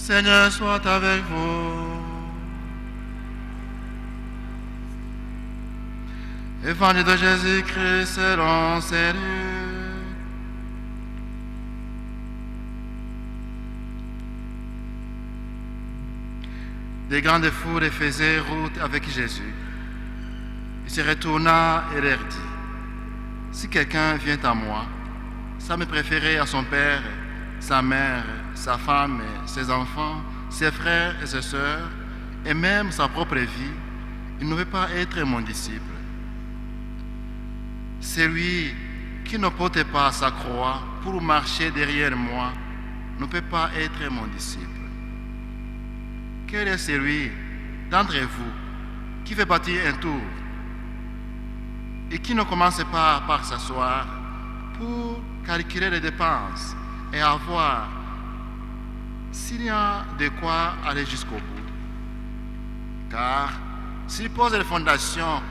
Seigneur soit avec vous. Évangile de Jésus-Christ selon Saint Luc. Des grandes foules faisaient route avec Jésus. Il se retourna et leur dit: si quelqu'un vient à moi, sans me préférer à son père, sa mère, sa femme, ses enfants, ses frères et ses sœurs, et même sa propre vie, il ne veut pas être mon disciple. Celui qui ne porte pas sa croix pour marcher derrière moi ne peut pas être mon disciple. Quel est celui d'entre vous qui fait bâtir un tour et qui ne commence pas par s'asseoir pour calculer les dépenses et voir s'il y a de quoi aller jusqu'au bout? Car s'il pose les fondations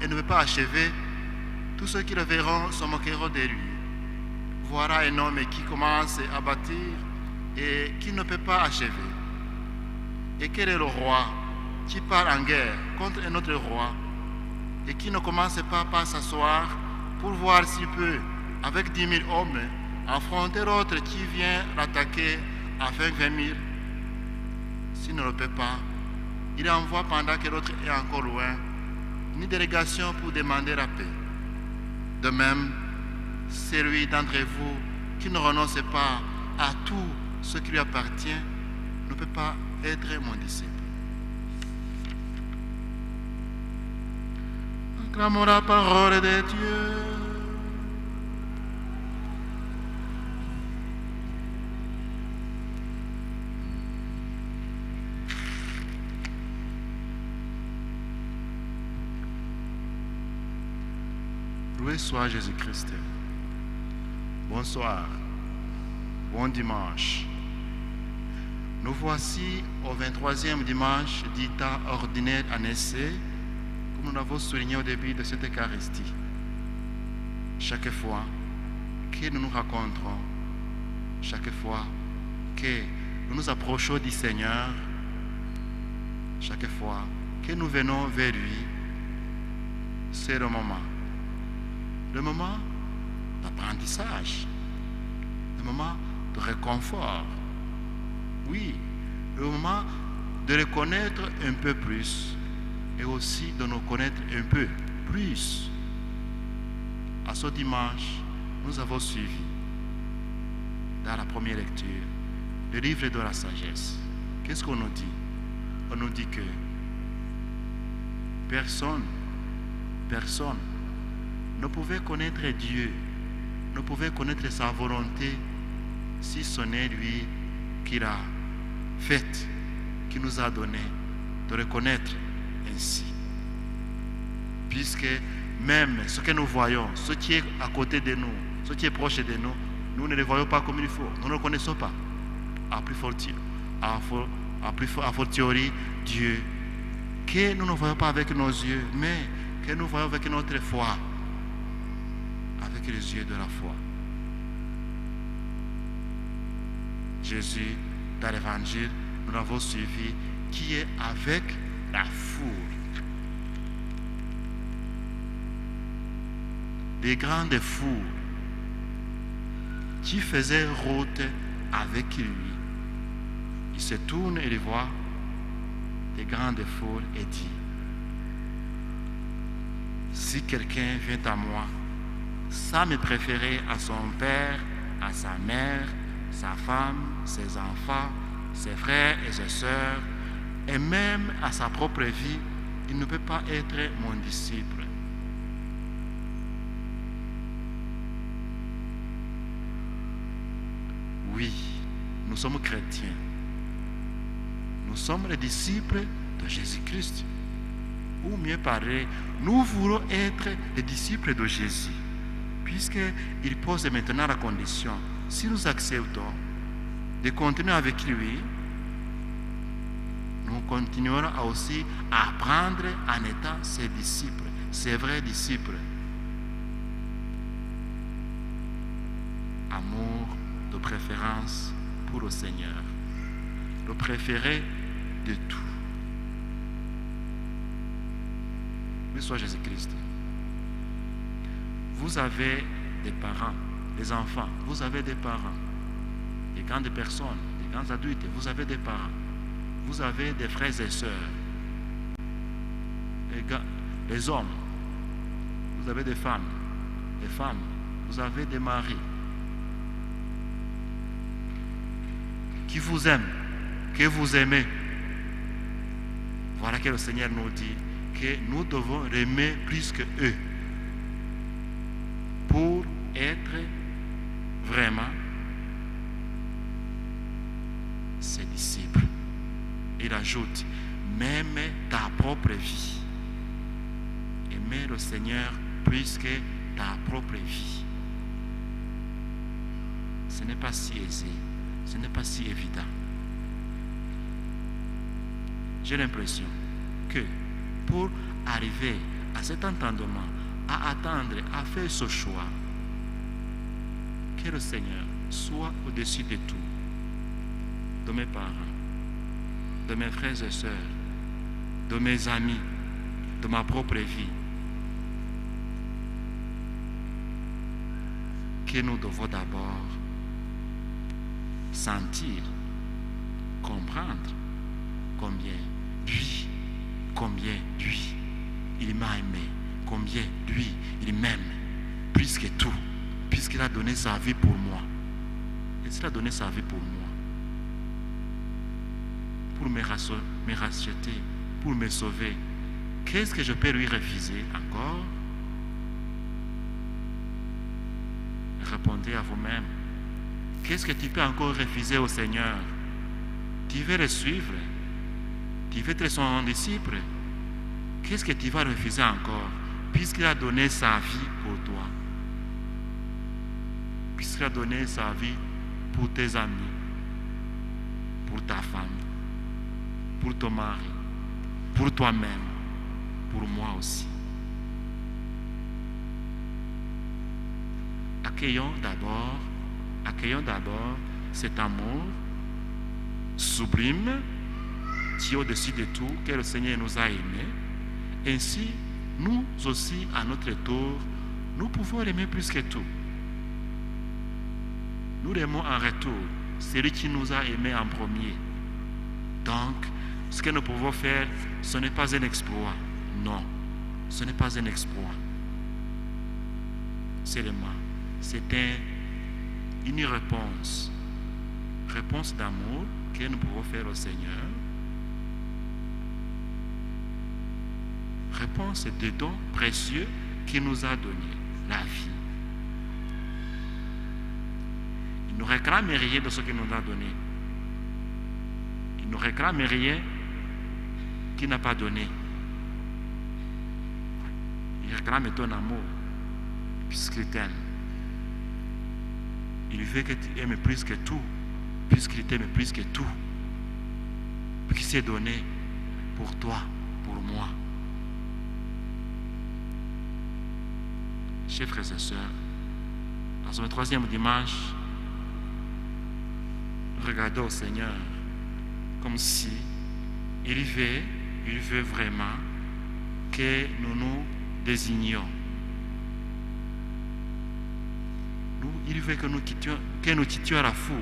et ne veut pas achever, tous ceux qui le verront se moqueront de lui. Voilà un homme qui commence à bâtir et qui ne peut pas achever. Et quel est le roi qui part en guerre contre un autre roi et qui ne commence pas par s'asseoir pour voir s'il peut, avec 10 000 hommes, affronter l'autre qui vient l'attaquer avec 20 000? S'il ne le peut pas, il envoie pendant que l'autre est encore loin une délégation pour demander la paix. De même, celui d'entre vous qui ne renonce pas à tout ce qui lui appartient ne peut pas être mon disciple. Acclamons la parole de Dieu. Loué soit Jésus-Christ. Bonsoir, bon dimanche. Nous voici au 23e dimanche du temps ordinaire en essai, comme nous l'avons souligné au début de cette Eucharistie. Chaque fois que nous nous rencontrons, chaque fois que nous nous approchons du Seigneur, chaque fois que nous venons vers lui, c'est le moment d'apprentissage, le moment de réconfort. Oui, le moment de le connaître un peu plus et aussi de nous connaître un peu plus. À ce dimanche, nous avons suivi dans la première lecture le livre de la sagesse. Qu'est-ce qu'on nous dit? On nous dit que personne ne pouvait connaître Dieu, ne pouvait connaître sa volonté si ce n'est lui qui l'a faite, qui nous a donné de reconnaître ainsi. Puisque même ce que nous voyons, ce qui est à côté de nous, ce qui est proche de nous, nous ne le voyons pas comme il faut, nous ne le connaissons pas. A fortiori Dieu, que nous ne voyons pas avec nos yeux, mais que nous voyons avec notre foi, avec les yeux de la foi. Jésus, dans l'évangile, nous l'avons suivi, qui est avec la foule. Des grandes foules qui faisaient route avec lui. Il se tourne et les voit, des grandes foules, et dit: si quelqu'un vient à moi, sans me préférer à son père, à sa mère, sa femme, ses enfants, ses frères et ses sœurs, et même à sa propre vie, il ne peut pas être mon disciple. Oui, nous sommes chrétiens. Nous sommes les disciples de Jésus-Christ. Ou mieux parler, nous voulons être les disciples de Jésus, puisqu'il pose maintenant la condition, si nous acceptons de continuer avec lui, nous continuerons aussi à apprendre en étant ses disciples, ses vrais disciples. Amour de préférence pour le Seigneur. le préféré de tout. Oui, soit Jésus-Christ. Vous avez des parents, des enfants, vous avez des parents, des grandes personnes, des grands adultes, vous avez des parents, vous avez des frères et sœurs, les hommes, vous avez des femmes, vous avez des maris qui vous aiment, que vous aimez. Voilà que le Seigneur nous dit que nous devons aimer plus que eux pour être vraiment ses disciples. Il ajoute, même ta propre vie. Aimer le Seigneur plus que ta propre vie. Ce n'est pas si aisé, ce n'est pas si évident. J'ai l'impression que pour arriver à cet entendement, à attendre, à faire ce choix, que le Seigneur soit au-dessus de tout, de mes parents, de mes frères et sœurs, de mes amis, de ma propre vie, que nous devons d'abord sentir, comprendre combien lui, il m'a aimé, combien lui, il m'aime, plus que tout, puisqu'il a donné sa vie pour moi. Et s'il a donné sa vie pour moi, pour me racheter, pour me sauver, qu'est-ce que je peux lui refuser encore? Répondez à vous-même. Qu'est-ce que tu peux encore refuser au Seigneur? Tu veux le suivre? Tu veux être son disciple? Qu'est-ce que tu vas refuser encore? Puisqu'il a donné sa vie pour toi. Puisqu'il a donné sa vie pour tes amis, pour ta femme, pour ton mari, pour toi-même, pour moi aussi. Accueillons d'abord cet amour sublime qui est au-dessus de tout, que le Seigneur nous a aimés. Ainsi, nous aussi, à notre tour, nous pouvons l'aimer plus que tout. Nous l'aimons en retour, celui qui nous a aimés en premier. Donc, ce que nous pouvons faire, ce n'est pas un exploit. Non, ce n'est pas un exploit. Seulement, c'est une réponse d'amour que nous pouvons faire au Seigneur. Réponse de dons précieux qu'il nous a donné, la vie. Il ne réclame rien de ce qu'il nous a donné. Il ne réclame rien qu'il n'a pas donné. Il réclame ton amour, puisqu'il t'aime. Il veut que tu aimes plus que tout, puisqu'il t'aime plus que tout, puisqu'il s'est donné pour toi, pour moi. Chers frères et sœurs, dans ce troisième dimanche, regardons au Seigneur comme si il veut vraiment que nous nous désignions. Il veut que nous quittions la foule,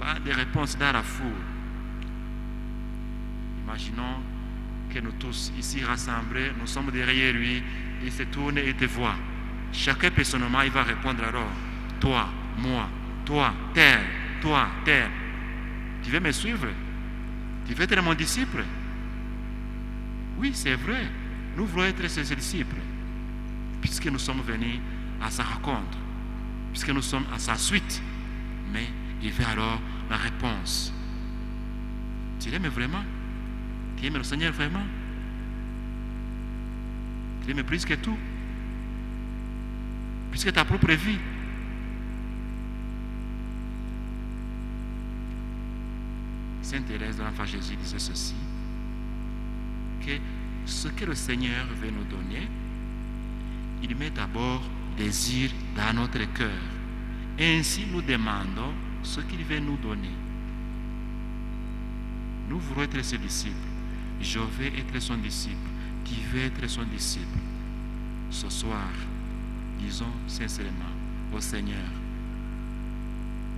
pas des réponses dans la foule. Imaginons que nous tous ici rassemblés, nous sommes derrière lui, il se tourne et te voit. Chacun personnellement, il va répondre alors, toi, moi, toi, terre, toi, terre. Tu veux me suivre? Tu veux être mon disciple? Oui, c'est vrai. Nous voulons être ses disciples, puisque nous sommes venus à sa rencontre, puisque nous sommes à sa suite. Mais il veut alors la réponse. Tu l'aimes vraiment? Tu aimes le Seigneur vraiment? Tu l'aimes plus que tout? Plus que ta propre vie? Sainte Thérèse de l'Enfant Jésus disait ceci, que ce que le Seigneur veut nous donner, il met d'abord désir dans notre cœur. Et ainsi nous demandons ce qu'il veut nous donner. Nous voulons être ses disciples. Je vais être son disciple. Tu veux être son disciple. Ce soir, disons sincèrement au Seigneur,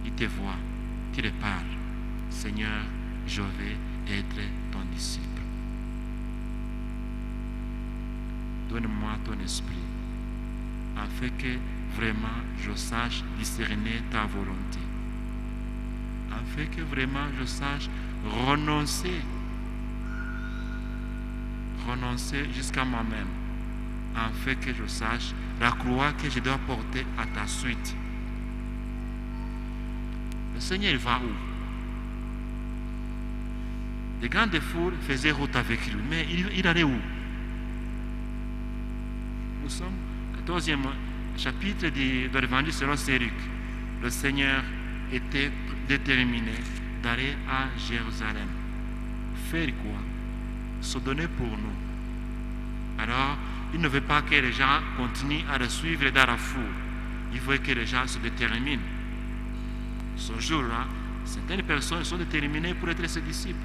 il te voit, tu le parles. Seigneur, je vais être ton disciple. Donne-moi ton esprit, afin que vraiment je sache discerner ta volonté, afin que vraiment je sache renoncer jusqu'à moi-même, afin que je sache la croix que je dois porter à ta suite. Le Seigneur, il va où? Les grandes foules faisaient route avec lui, mais il allait où? Nous sommes au 14e chapitre de l'évangile selon Saint Luc. Le Seigneur était déterminé d'aller à Jérusalem. Faire quoi? Se donner pour nous. Alors, il ne veut pas que les gens continuent à le suivre dans la foule. Il veut que les gens se déterminent. Ce jour-là, certaines personnes sont déterminées pour être ses disciples.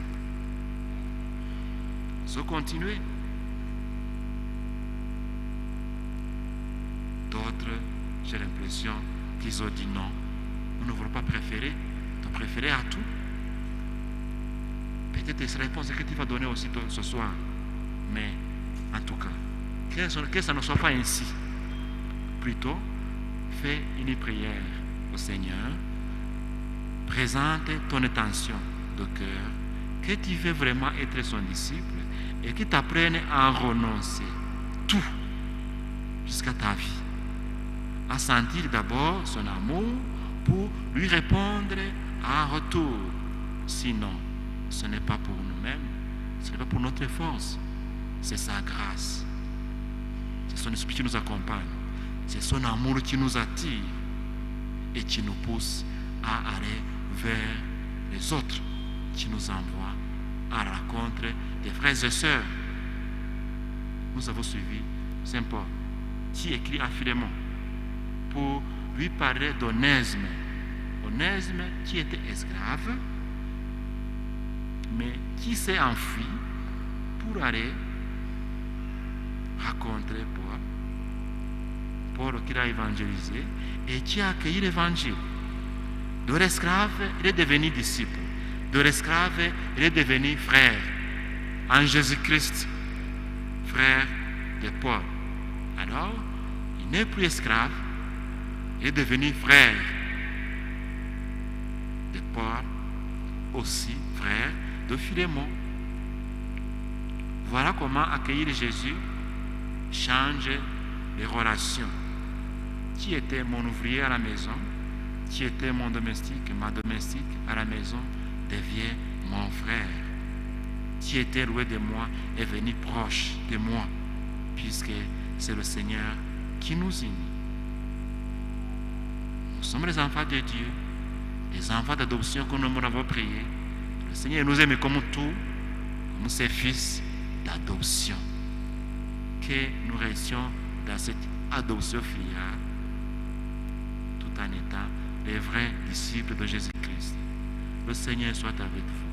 Se continuer. D'autres, j'ai l'impression qu'ils ont dit non. Nous ne voulons pas préférer. Te préférer à tout. Peut-être c'est la réponse que tu vas donner aussi ce soir. Mais, en tout cas, que ça ne soit pas ainsi. Plutôt, fais une prière au Seigneur. Présente ton intention de cœur. Que tu veux vraiment être son disciple et qu'il t'apprenne à renoncer tout jusqu'à ta vie. À sentir d'abord son amour pour lui répondre en retour. Sinon, ce n'est pas pour nous-mêmes, ce n'est pas pour notre force, c'est sa grâce. C'est son esprit qui nous accompagne, c'est son amour qui nous attire et qui nous pousse à aller vers les autres, qui nous envoie à la rencontre des frères et sœurs. Nous avons suivi Saint Paul, qui écrit à Philémon pour lui parler d'Onésime. Onésime qui était esclave, mais qui s'est enfui pour aller rencontrer Paul qui l'a évangélisé et qui a accueilli l'évangile. De l'esclave, il est devenu disciple. De l'esclave, il est devenu frère en Jésus-Christ, frère de Paul. Alors, il n'est plus esclave, il est devenu frère de Paul, aussi frère de Philémon. Voilà comment accueillir Jésus change les relations. Qui était mon ouvrier à la maison, qui était mon domestique, ma domestique à la maison, devient mon frère. Qui était loin de moi est venu proche de moi, puisque c'est le Seigneur qui nous unit. Nous sommes les enfants de Dieu, les enfants d'adoption que nous avons prié. Le Seigneur nous aime comme tout, comme ses fils d'adoption. Que nous restions dans cette adoption filiale, tout en étant les vrais disciples de Jésus-Christ. Le Seigneur soit avec vous.